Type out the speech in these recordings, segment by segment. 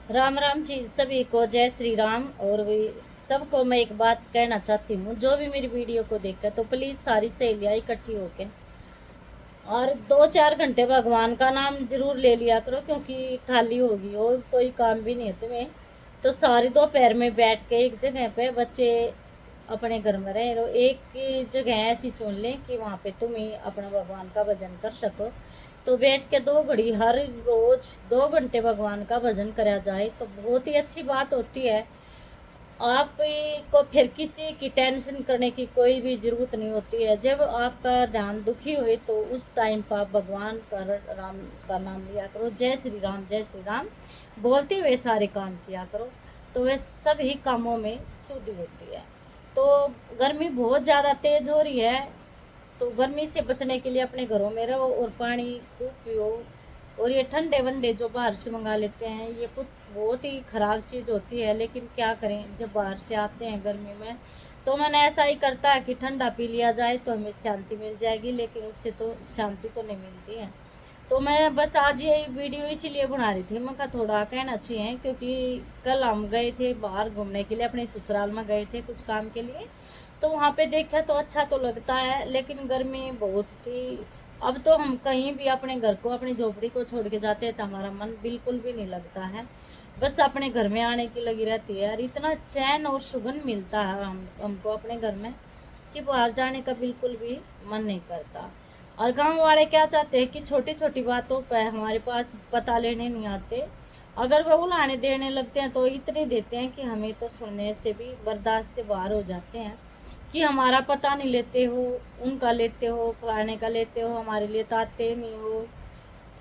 राम राम जी सभी को, जय श्री राम। और भी सबको मैं एक बात कहना चाहती हूँ, जो भी मेरी वीडियो को देखकर तो प्लीज़ सारी सहेलियाँ इकट्ठी होके और 2-4 घंटे भगवान का नाम जरूर ले लिया करो, क्योंकि खाली होगी और कोई काम भी नहीं है तुम्हें। तो सारी दोपहर में बैठ के एक जगह पे, बच्चे अपने घर में रहे, तो एक जगह ऐसी चुन लें कि वहाँ पे तुम ही अपना भगवान का भजन कर सको। तो बैठ के 2 घड़ी हर रोज 2 घंटे भगवान का भजन करा जाए तो बहुत ही अच्छी बात होती है। आपको फिर किसी की टेंशन करने की कोई भी ज़रूरत नहीं होती है। जब आपका ध्यान दुखी हुए तो उस टाइम पर आप भगवान का राम का नाम लिया करो, जय श्री राम बोलते हुए सारे काम किया करो, तो वह सभी कामों में शुद्धि होती है। तो गर्मी बहुत ज़्यादा तेज़ हो रही है, तो गर्मी से बचने के लिए अपने घरों में रहो और पानी खूब पियो। और ये ठंडे वंडे जो बाहर से मंगा लेते हैं, ये कुछ बहुत ही ख़राब चीज़ होती है, लेकिन क्या करें, जब बाहर से आते हैं गर्मी में तो मन ऐसा ही करता है कि ठंडा पी लिया जाए तो हमें शांति मिल जाएगी, लेकिन उससे तो शांति तो नहीं मिलती है। तो मैं बस आज ये वीडियो इसीलिए बना रही थी, मैं कहा थोड़ा कहना चाहिए, क्योंकि कल हम गए थे बाहर घूमने के लिए, अपने ससुराल में गए थे कुछ काम के लिए। तो वहाँ पे देखा तो अच्छा तो लगता है, लेकिन गर्मी बहुत थी। अब तो हम कहीं भी अपने घर को, अपनी झोपड़ी को छोड़ के जाते हैं तो हमारा मन बिल्कुल भी नहीं लगता है, बस अपने घर में आने की लगी रहती है। और इतना चैन और सुगंध मिलता है हमको अपने घर में कि बाहर जाने का बिल्कुल भी मन नहीं करता। और गांव वाले क्या चाहते हैं कि छोटी छोटी बातों पर हमारे पास पता लेने नहीं आते। अगर वो उलाने देने लगते हैं तो इतने देते हैं कि हमें तो सुनने से भी बर्दाश्त से बाहर हो जाते हैं कि हमारा पता नहीं लेते हो, उनका लेते हो, फलाने का लेते हो, हमारे लिए तो आते नहीं हो,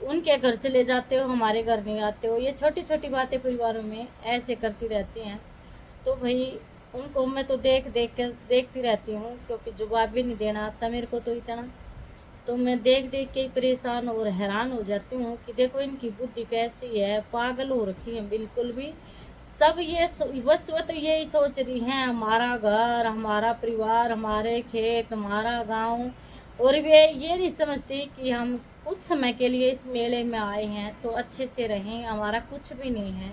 उनके घर चले जाते हो, हमारे घर नहीं आते हो। ये छोटी छोटी बातें परिवारों में ऐसे करती रहती हैं। तो भाई उनको मैं तो देख देख कर देखती रहती हूँ, क्योंकि जवाब भी नहीं देना आता मेरे को तो इतना। तो मैं देख देख के ही परेशान और हैरान हो जाती हूँ कि देखो इनकी बुद्धि कैसी है, पागल हो रखी है बिल्कुल भी। सब ये बस वो तो यही सोच रही हैं, हमारा घर, हमारा परिवार, हमारे खेत, हमारा गांव। और वे ये नहीं समझती कि हम कुछ समय के लिए इस मेले में आए हैं तो अच्छे से रहें, हमारा कुछ भी नहीं है।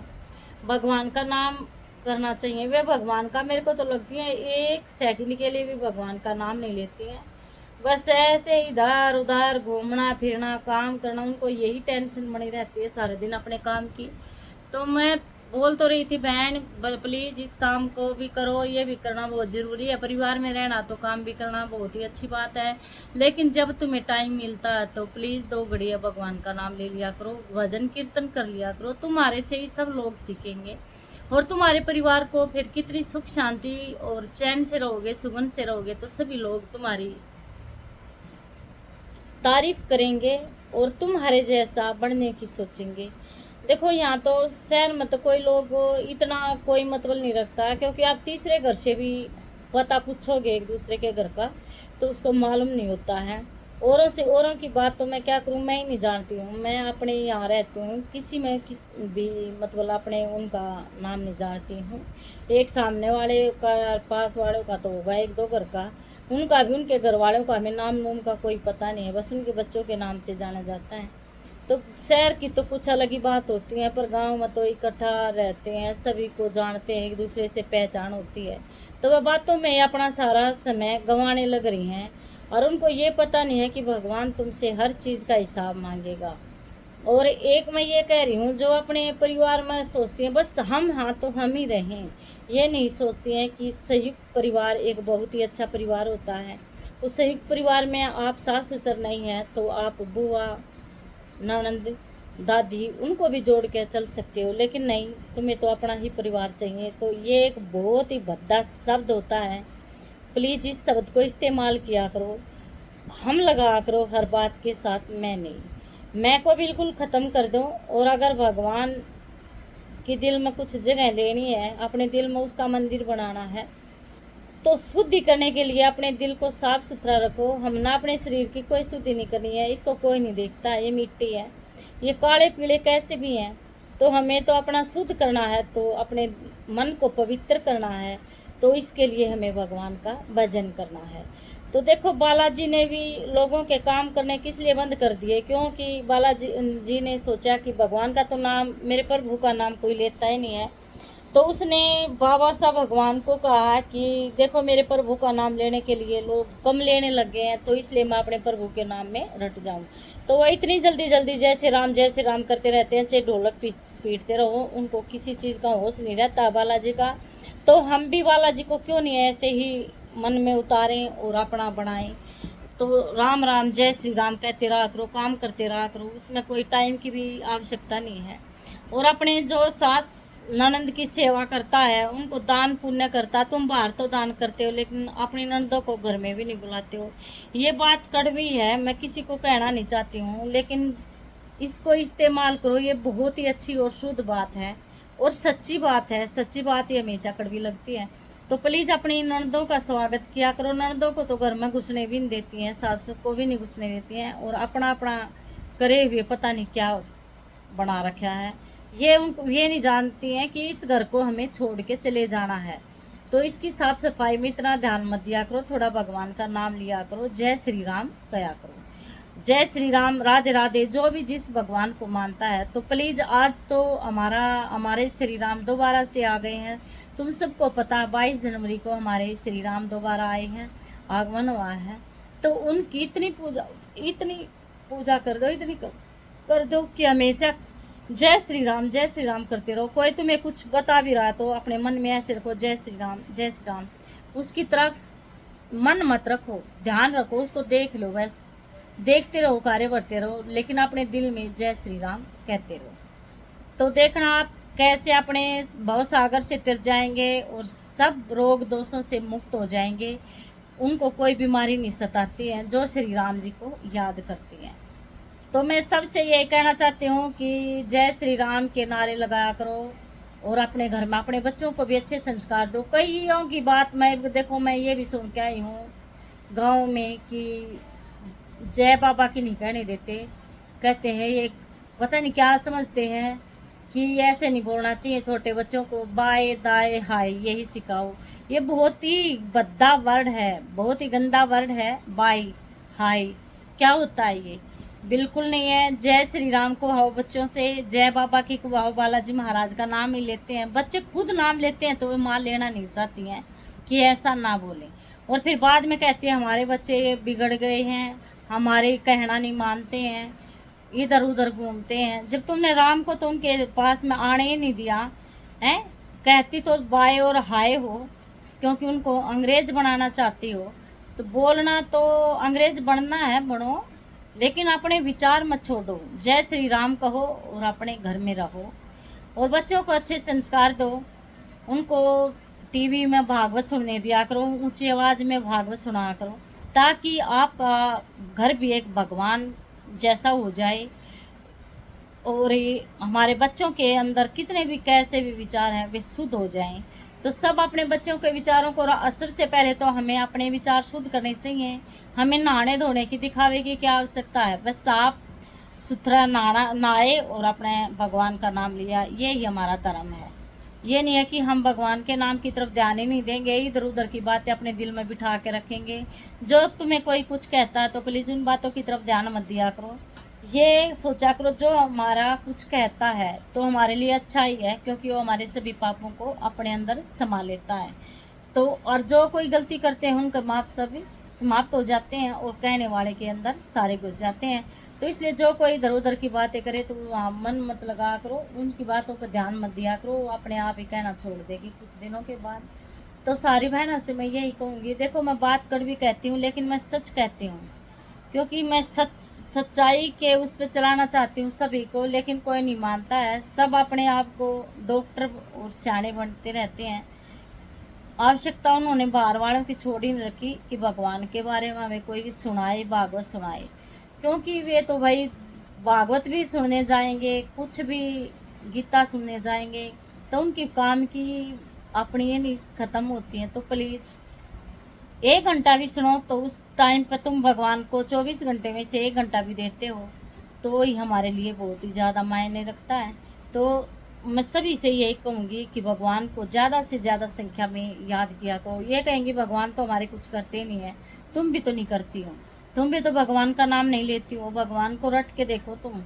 भगवान का नाम करना चाहिए। वे भगवान का, मेरे को तो लगती है, 1 सेकंड के लिए भी भगवान का नाम नहीं लेती हैं। बस ऐसे इधर उधर घूमना फिरना, काम करना, उनको यही टेंशन बनी रहती है सारे दिन अपने काम की। तो मैं बोल तो रही थी, बहन प्लीज़ इस काम को भी करो, ये भी करना बहुत ज़रूरी है, परिवार में रहना तो काम भी करना बहुत ही अच्छी बात है। लेकिन जब तुम्हें टाइम मिलता है तो प्लीज़ 2 घड़िया भगवान का नाम ले लिया करो, भजन कीर्तन कर लिया करो, तुम्हारे से ही सब लोग सीखेंगे। और तुम्हारे परिवार को फिर कितनी सुख शांति और चैन से रहोगे, सुगंध से रहोगे, तो सभी लोग तुम्हारी तारीफ करेंगे और तुम्हारे जैसा बनने की सोचेंगे। देखो यहाँ तो शहर में तो कोई लोग इतना कोई मतलब नहीं रखता, क्योंकि आप तीसरे घर से भी पता पूछोगे एक दूसरे के घर का तो उसको मालूम नहीं होता है। औरों से, औरों की बात तो मैं क्या करूँ, मैं ही नहीं जानती हूँ। मैं अपने यहाँ रहती हूँ, किसी में किस भी मतलब अपने उनका नाम नहीं जानती हूँ। एक सामने वाले का, पास वालों का तो होगा 1-2 घर का, उनका भी, उनके घर वालों का हमें नाम नूम का कोई पता नहीं है, बस उनके बच्चों के नाम से जाना जाता है। तो शहर की तो कुछ अलग ही बात होती है, पर गांव में तो इकट्ठा रहते हैं, सभी को जानते हैं, एक दूसरे से पहचान होती है। तो वह बातों में अपना सारा समय गंवाने लग रही हैं, और उनको ये पता नहीं है कि भगवान तुमसे हर चीज़ का हिसाब मांगेगा। और एक मैं ये कह रही हूँ, जो अपने परिवार में सोचती हैं बस हम, हाँ तो हम ही रहें, ये नहीं सोचती हैं कि संयुक्त परिवार एक बहुत ही अच्छा परिवार होता है। उस संयुक्त परिवार में आप सास ससुर नहीं हैं तो आप बुआ, ननद, दादी, उनको भी जोड़ के चल सकते हो, लेकिन नहीं, तुम्हें तो अपना ही परिवार चाहिए। तो ये एक बहुत ही भद्दा शब्द होता है, प्लीज़ इस शब्द को इस्तेमाल किया करो, हम लगा करो हर बात के साथ मैं नहीं। मैं को बिल्कुल ख़त्म कर दो। और अगर भगवान के दिल में कुछ जगह लेनी है, अपने दिल में उसका मंदिर बनाना है, तो शुद्धि करने के लिए अपने दिल को साफ सुथरा रखो। हम ना अपने शरीर की कोई शुद्धि नहीं करनी है, इसको कोई नहीं देखता, ये मिट्टी है, ये काले पीले कैसे भी हैं। तो हमें तो अपना शुद्ध करना है, तो अपने मन को पवित्र करना है, तो इसके लिए हमें भगवान का भजन करना है। तो देखो बालाजी ने भी लोगों के काम करने किस लिए बंद कर दिए, क्योंकि बालाजी जी ने सोचा कि भगवान का तो नाम, मेरे प्रभु का नाम कोई लेता ही नहीं है। तो उसने बाबा साहब भगवान को कहा कि देखो मेरे प्रभु का नाम लेने के लिए लोग कम लेने लग गए हैं, तो इसलिए मैं अपने प्रभु के नाम में रट जाऊं। तो वह इतनी जल्दी जल्दी जय श्री राम करते रहते हैं, चाहे ढोलक पीटते रहो, उनको किसी चीज़ का होश नहीं रहता बालाजी का। तो हम भी बालाजी को क्यों नहीं ऐसे ही मन में उतारें और अपना बनाएं। तो राम राम जय श्री राम कहते रहा करो, काम करते रहा करो, उसमें कोई टाइम की भी आवश्यकता नहीं है। और अपने जो सास ननंद की सेवा करता है, उनको दान पुण्य करता, तुम बाहर तो दान करते हो लेकिन अपनी ननदों को घर में भी नहीं बुलाते हो। ये बात कड़वी है, मैं किसी को कहना नहीं चाहती हूँ, लेकिन इसको इस्तेमाल करो, ये बहुत ही अच्छी और शुद्ध बात है और सच्ची बात है। सच्ची बात ही हमेशा कड़वी लगती है। तो प्लीज़ अपनी ननदों का स्वागत किया करो। ननदों को तो घर में घुसने भी नहीं देती हैं, सासू को भी नहीं घुसने देती हैं, और अपना अपना करे हुए पता नहीं क्या बना रखा है। ये उनको ये नहीं जानती हैं कि इस घर को हमें छोड़ के चले जाना है। तो इसकी साफ सफाई में इतना ध्यान मत दिया करो, थोड़ा भगवान का नाम लिया करो, जय श्री राम कया करो। जय श्री राम, राधे राधे। जो भी जिस भगवान को मानता है, तो प्लीज़ आज तो हमारे श्री राम दोबारा से आ गए हैं। तुम सबको पता है 22 जनवरी को हमारे श्री राम दोबारा आए हैं, आगमन हुआ है। तो उनकी इतनी पूजा कर दो, इतनी कर दो कि हमेशा जय श्री राम करते रहो। कोई तुम्हें कुछ बता भी रहा तो अपने मन में ऐसे रखो, जय श्री राम। उसकी तरफ मन मत रखो, ध्यान रखो, उसको देख लो, बस देखते रहो, कार्य करते रहो, लेकिन अपने दिल में जय श्री राम कहते रहो। तो देखना आप कैसे अपने भव सागर से तर जाएंगे और सब रोग दोषों से मुक्त हो जाएंगे। उनको कोई बीमारी नहीं सताती है जो श्री राम जी को याद करती हैं। तो मैं सबसे ये कहना चाहती हूँ कि जय श्री राम के नारे लगाया करो और अपने घर में अपने बच्चों को भी अच्छे संस्कार दो। कईयों की बात मैं ये भी सुन के आई हूँ गाँव में कि जय बाबा की नहीं कहने देते, कहते हैं ये पता नहीं क्या समझते हैं कि ऐसे नहीं बोलना चाहिए छोटे बच्चों को, बाय दाए हाय यही सिखाओ। ये बहुत ही भद्दा वर्ड है, बहुत ही गंदा वर्ड है, बाय हाय क्या होता है ये, बिल्कुल नहीं है। जय श्री राम को कहो बच्चों से, जय बाबा की कहो, बालाजी महाराज का नाम ही लेते हैं बच्चे, खुद नाम लेते हैं तो वे माँ लेना नहीं चाहती हैं कि ऐसा ना बोलें। और फिर बाद में कहती है हमारे बच्चे बिगड़ गए हैं, हमारे कहना नहीं मानते हैं, इधर उधर घूमते हैं। जब तुमने राम को तो उनके पास में आने ही नहीं दिया है, कहती तो बाय और हाय हो, क्योंकि उनको अंग्रेज बनाना चाहती हो। तो बोलना तो अंग्रेज बनना है बनो, लेकिन अपने विचार मत छोड़ो। जय श्री राम कहो और अपने घर में रहो और बच्चों को अच्छे संस्कार दो। उनको टीवी में भागवत सुनने दिया करो, ऊंची आवाज़ में भागवत सुना करो, ताकि आपका घर भी एक भगवान जैसा हो जाए। और ये हमारे बच्चों के अंदर कितने भी कैसे भी विचार हैं वे शुद्ध हो जाएं। तो सब अपने बच्चों के विचारों को सबसे पहले तो हमें अपने विचार शुद्ध करने चाहिए। हमें नहाने धोने की दिखावे की क्या आवश्यकता है, बस साफ सुथरा नहाए और अपने भगवान का नाम लिया, ये ही हमारा धर्म है। ये नहीं है कि हम भगवान के नाम की तरफ ध्यान ही नहीं देंगे, इधर उधर की बातें अपने दिल में बिठा के रखेंगे। जो तुम्हें कोई कुछ कहता है तो प्लीज़ उन बातों की तरफ ध्यान मत दिया करो। ये सोचा करो जो हमारा कुछ कहता है तो हमारे लिए अच्छा ही है, क्योंकि वो हमारे सभी पापों को अपने अंदर समा लेता है। तो और जो कोई गलती करते हैं उनका माप सभी समाप्त हो जाते हैं और कहने वाले के अंदर सारे घुस जाते हैं। तो इसलिए जो कोई इधर उधर की बातें करे तो वहाँ मन मत लगा करो, उनकी बातों पर ध्यान मत दिया करो, वो अपने आप ही कहना छोड़ देगी कुछ दिनों के बाद। तो सारी बहनों से मैं यही कहूँगी, देखो मैं बात कड़वी कहती हूँ लेकिन मैं सच कहती हूँ, क्योंकि मैं सच्चाई के उस पर चलाना चाहती हूँ सभी को, लेकिन कोई नहीं मानता है। सब अपने आप को डॉक्टर और सियाने बनते रहते हैं। आवश्यकता उन्होंने बाहर वालों की छोड़ ही नहीं रखी कि भगवान के बारे में हमें कोई सुनाए, भागवत सुनाए, क्योंकि वे तो भाई भागवत भी सुनने जाएंगे, कुछ भी गीता सुनने जाएंगे, तो उनकी काम की अपनी ये नहीं ख़त्म होती हैं। तो प्लीज़ 1 घंटा भी सुनो, तो उस टाइम पर तुम भगवान को 24 घंटे में से 1 घंटा भी देते हो तो ही हमारे लिए बहुत ही ज़्यादा मायने रखता है। तो मैं सभी से यही कहूँगी कि भगवान को ज़्यादा से ज़्यादा संख्या में याद किया करो। ये कहेंगे भगवान तो हमारे कुछ करते नहीं है, तुम भी तो नहीं करती हो, तुम भी तो भगवान का नाम नहीं लेती हो। भगवान को रट के देखो, तुम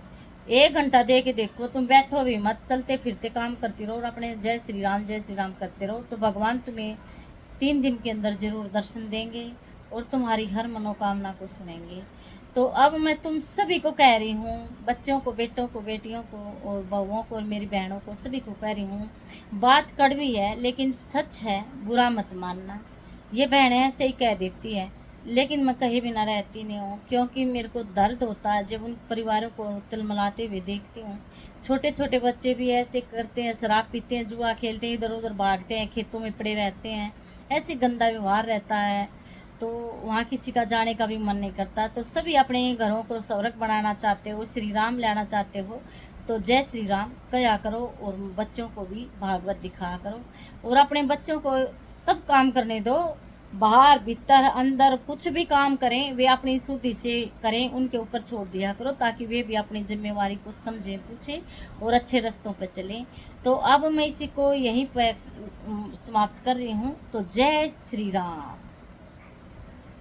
1 घंटा दे के देखो, तुम बैठो भी मत, चलते फिरते काम करती रहो और अपने जय श्री राम करते रहो, तो भगवान तुम्हें 3 दिन के अंदर जरूर दर्शन देंगे और तुम्हारी हर मनोकामना को सुनेंगे। तो अब मैं तुम सभी को कह रही हूँ, बच्चों को, बेटों को, बेटियों को और बहुओं को और मेरी बहनों को, सभी को कह रही हूँ, बात कड़वी है लेकिन सच है, बुरा मत मानना। ये बहनें ऐसे ही कह देती है, लेकिन मैं कहीं भी ना रहती नहीं हूँ, क्योंकि मेरे को दर्द होता है जब उन परिवारों को तिलमिलाते हुए देखती हूँ। छोटे छोटे बच्चे भी ऐसे करते हैं, शराब पीते हैं, जुआ खेलते हैं, इधर उधर भागते हैं, खेतों में पड़े रहते हैं, ऐसे गंदा व्यवहार रहता है, तो वहाँ किसी का जाने का भी मन नहीं करता। तो सभी अपने घरों को स्वर्ग बनाना चाहते हो, श्री राम लाना चाहते हो, तो जय श्री राम कया करो और बच्चों को भी भागवत दिखाया करो और अपने बच्चों को सब काम करने दो, बाहर भीतर अंदर कुछ भी काम करें वे अपनी शुद्धि से करें, उनके ऊपर छोड़ दिया करो ताकि वे भी अपनी जिम्मेवारी को समझें, पूछें और अच्छे रास्तों पर चलें। तो अब मैं इसी को यहीं पर समाप्त कर रही हूँ। तो जय श्री राम।